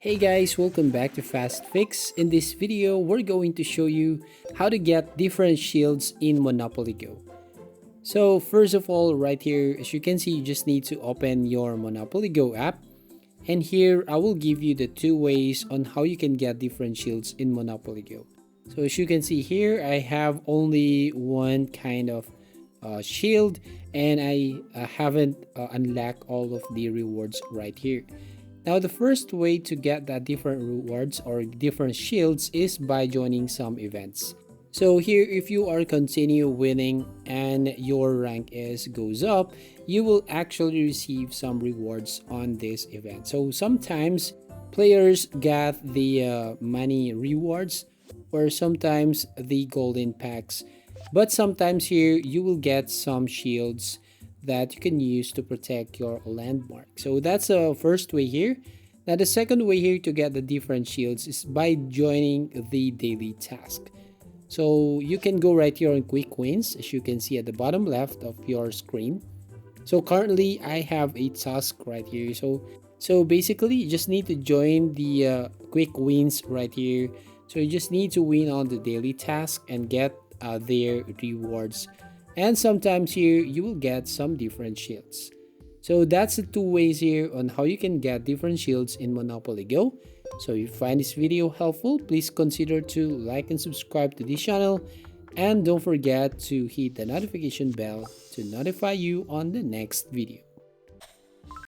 Hey guys, welcome back to Fast Fix. In this video, we're going to show you how to get different shields in Monopoly Go. So first of all, right here, as you can see, you just need to open your Monopoly Go app. And here, I will give you the two ways on how you can get different shields in Monopoly Go. So as you can see here, I have only one kind of shield and I haven't unlocked all of the rewards right here. Now, the first way to get that different rewards or different shields is by joining some events. So here, if you are continue winning and your rank is goes up, you will actually receive some rewards on this event. So sometimes players get the money rewards or sometimes the golden packs, but sometimes here you will get some shields that you can use to protect your landmark. So that's the first way here. Now the second way here to get the different shields is by joining the daily task. So you can go right here on quick wins, as you can see at the bottom left of your screen. So currently I have a task right here. So basically you just need to join the quick wins right here. So you just need to win on the daily task and get their rewards, and sometimes here you will get some different shields. So that's the two ways here on how you can get different shields in Monopoly Go. So if you find this video helpful, please consider to like and subscribe to this channel, and don't forget to hit the notification bell to notify you on the next video.